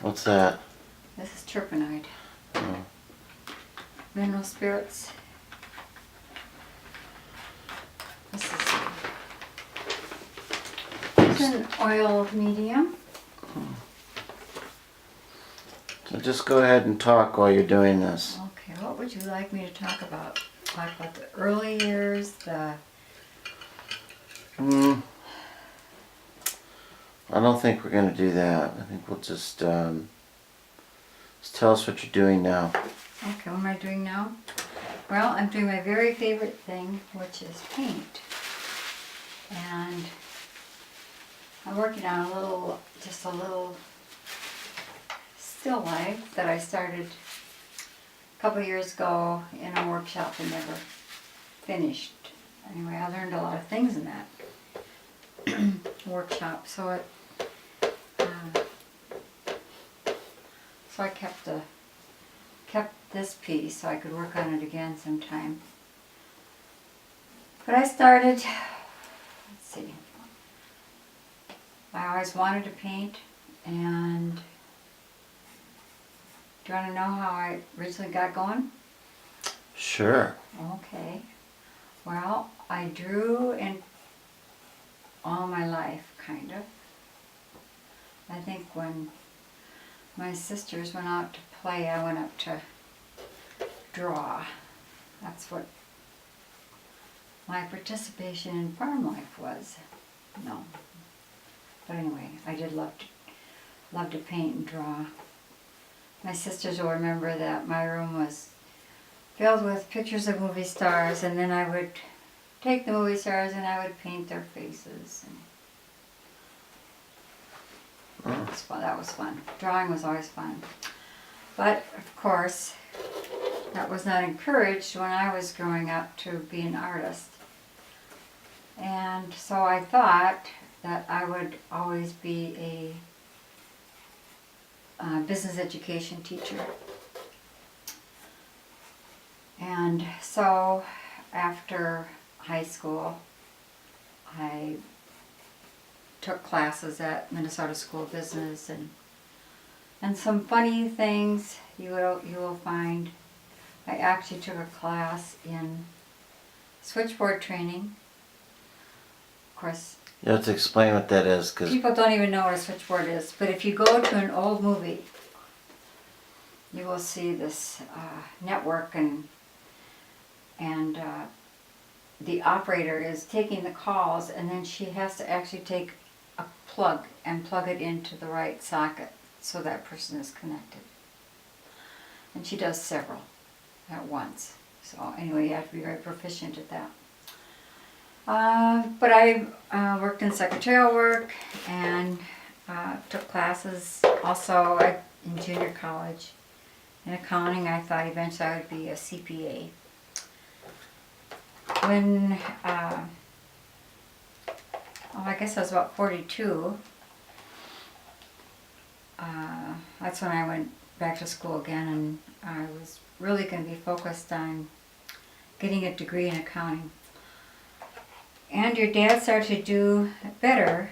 What's that? This is terpenite. Oh. Mineral spirits. This is an oil medium. So just go ahead and talk while you're doing this. Okay, what would you like me to talk about? Talk about the early years, the... I don't think we're going to do that. I think we'll just tell us what you're doing now. Okay, what am I doing now? Well, I'm doing my very favorite thing, which is paint. And I'm working on just a little still life that I started a couple of years ago in a workshop and never finished. Anyway, I learned a lot of things in that workshop, so I kept this piece so I could work on it again sometime. But I started, let's see, I always wanted to paint, and do you want to know how I originally got going? Sure. Okay. Well, I drew in all my life, kind of. I think when my sisters went out to play, I went up to draw. That's what my participation in farm life was. No. But anyway, I did love to paint and draw. My sisters will remember that my room was filled with pictures of movie stars, and then I would take the movie stars and I would paint their faces. And that was fun. Drawing was always fun. But, of course, that was not encouraged when I was growing up to be an artist. And so I thought that I would always be a business education teacher. And so after high school, I took classes at Minnesota School of Business, and some funny things you will find. I actually took a class in switchboard training. Of course, You have to explain what that is, because people don't even know what a switchboard is, but if you go to an old movie, you will see this network, and the operator is taking the calls, and then she has to actually take a plug and plug it into the right socket so that person is connected. And she does several at once. So anyway, you have to be very proficient at that. But I worked in secretarial work and took classes also in junior college. In accounting, I thought eventually I would be a CPA. When, I guess I was about 42, that's when I went back to school again, and I was really going to be focused on getting a degree in accounting. And your dad started to do better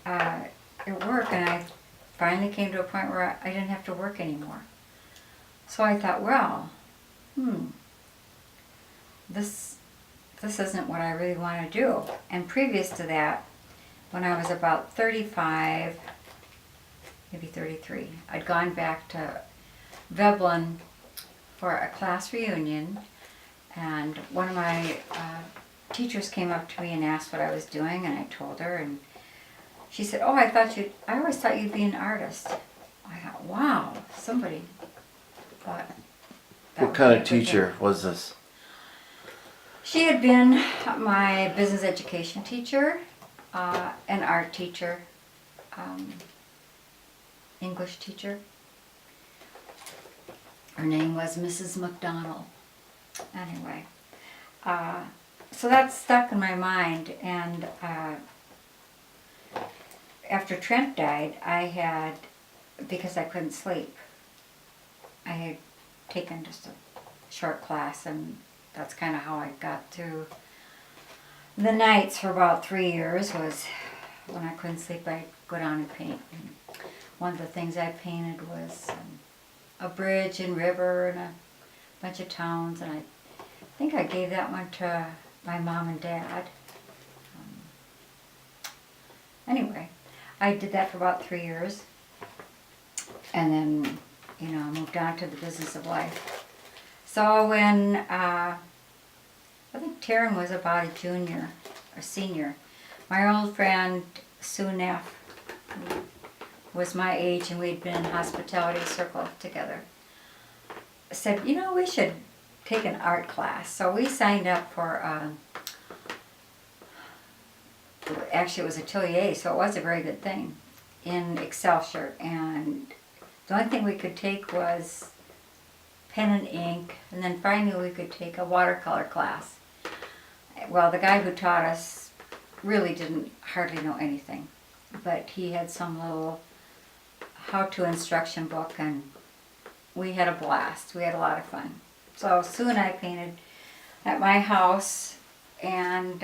at work, and I finally came to a point where I didn't have to work anymore. So I thought, well, this isn't what I really want to do. And previous to that, when I was about 35, maybe 33, I'd gone back to Veblen for a class reunion, and one of my teachers came up to me and asked what I was doing, and I told her, and she said, "Oh, I always thought you'd be an artist." I thought, wow, somebody thought that. what kind of teacher was this? She had been my business education teacher, an art teacher, English teacher. Her name was Mrs. McDonald. Anyway, so that stuck in my mind, and after Trent died, because I couldn't sleep, I had taken just a short class, and that's kind of how I got through the nights for about 3 years. Was when I couldn't sleep, I'd go down and paint. one of the things I painted was a bridge and river and a bunch of towns, and I think I gave that one to my mom and dad. Anyway, I did that for about 3 years, and then, I moved on to the business of life. So when, I think Taryn was about a junior or senior, my old friend Sue Neff, who was my age and we'd been in hospitality circle together, said, we should take an art class. So we signed up for, actually it was Atelier, so it was a very good thing, in Excelsior. And the only thing we could take was pen and ink, and then finally we could take a watercolor class. Well, the guy who taught us really didn't hardly know anything, but he had some little how-to instruction book, and we had a blast. We had a lot of fun. So Sue and I painted at my house, and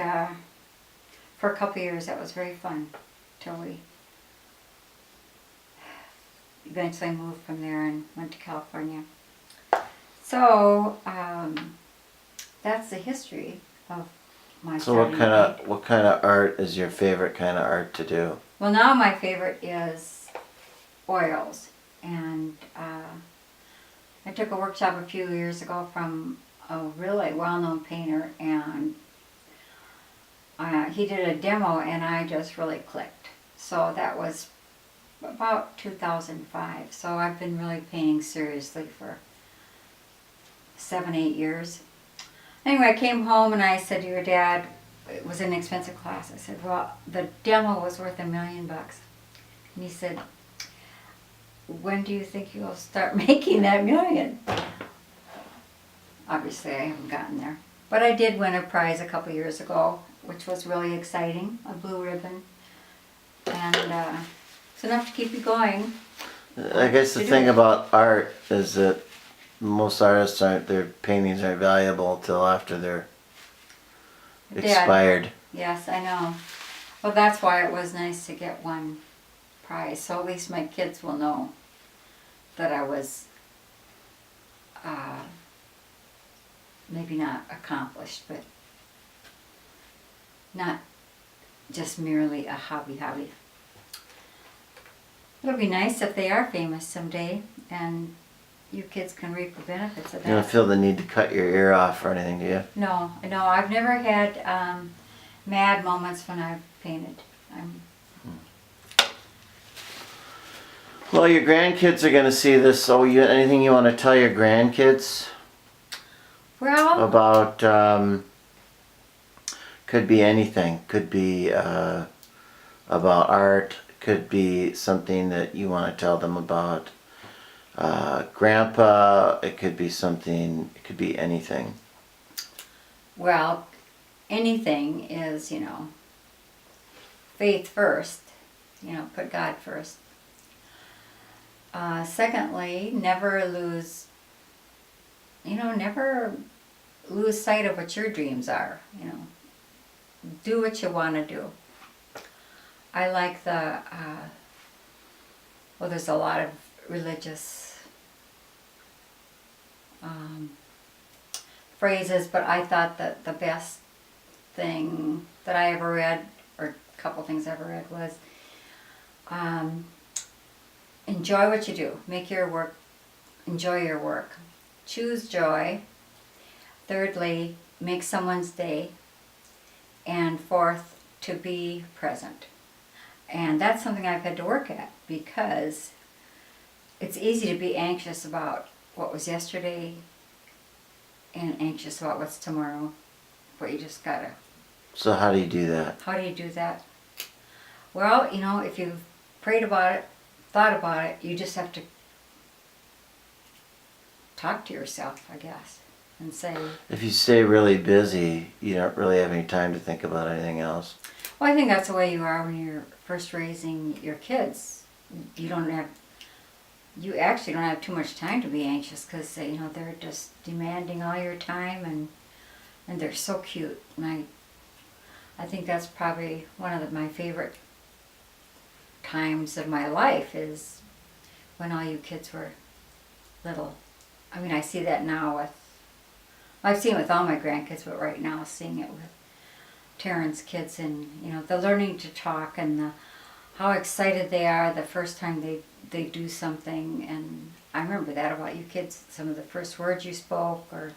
for a couple years that was very fun, till we eventually moved from there and went to California. So that's the history of my. So what kind of art is your favorite kind of art to do? Well, now my favorite is oils, and I took a workshop a few years ago from a really well-known painter, and he did a demo, and I just really clicked. So that was about 2005. So I've been really painting seriously for 7-8 years. Anyway, I came home and I said to your dad, it was an expensive class. I said, well, the demo was worth $1 million. And he said, when do you think you'll start making that million? Obviously, I haven't gotten there. But I did win a prize a couple years ago, which was really exciting, a blue ribbon. And it's enough to keep you going. I guess the thing about art is that most artists their paintings aren't valuable till after they're expired. Yes, I know. Well, that's why it was nice to get one prize. So at least my kids will know that I was maybe not accomplished, but not just merely a hobby. It'll be nice if they are famous someday, and you kids can reap the benefits of that. You don't feel the need to cut your ear off or anything, do you? No, I've never had mad moments when I've painted. Well, your grandkids are going to see this, so anything you want to tell your grandkids Well, about, could be anything, could be about art, could be something that you want to tell them about Grandpa, it could be something, it could be anything. well, anything is, faith first, put God first. Secondly, never lose sight of what your dreams are, Do what you want to do. I like there's a lot of religious phrases, but I thought that the best thing that I ever read, or a couple things I ever read, was enjoy what you do. Enjoy your work. Choose joy. Thirdly, make someone's day. And fourth, to be present. And that's something I've had to work at, because it's easy to be anxious about what was yesterday and anxious about what's tomorrow, but you just gotta. So how do you do that? How do you do that? Well, if you've prayed about it, thought about it, you just have to talk to yourself, I guess, and say. If you stay really busy, you don't really have any time to think about anything else. Well, I think that's the way you are when you're first raising your kids. You actually don't have too much time to be anxious, because they're just demanding all your time, and they're so cute. And I think that's probably one of my favorite times of my life is when all you kids were little. I mean, I see that now I've seen it with all my grandkids, but right now seeing it with Taryn's kids, and the learning to talk, and how excited they are the first time they do something. And I remember that about you kids, some of the first words you spoke, or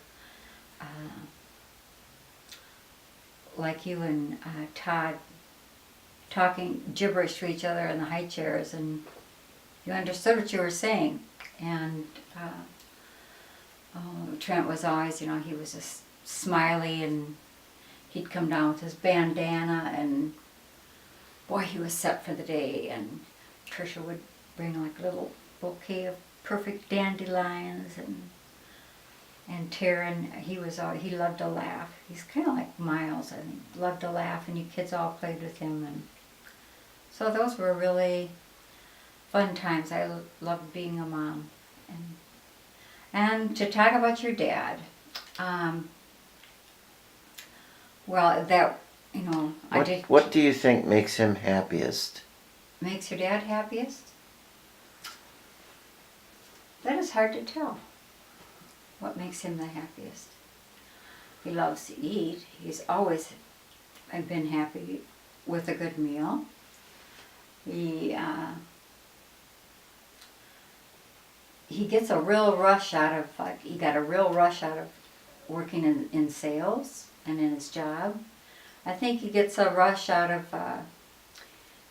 like you and Todd talking gibberish to each other in the high chairs, and you understood what you were saying. And Trent was always, he was just smiley, and he'd come down with his bandana, and boy, he was set for the day. And Tricia would bring like a little bouquet of perfect dandelions, and Taryn, he loved to laugh. He's kind of like Miles, I think. Loved to laugh, and you kids all played with him, and so those were really fun times. I loved being a mom. And to talk about your dad, well, that, I did. What do you think makes him happiest? Makes your dad happiest? That is hard to tell. What makes him the happiest? He loves to eat. He's always been happy with a good meal. He gets a real rush out of, he got a real rush out of working in sales and in his job. I think he gets a rush out of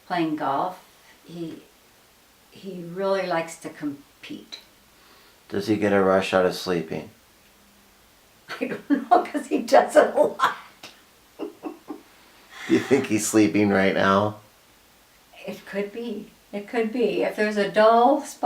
playing golf. He really likes to compete. Does he get a rush out of sleeping? I don't know, because he does it a lot. Do you think he's sleeping right now? It could be. It could be. If there's a dull spot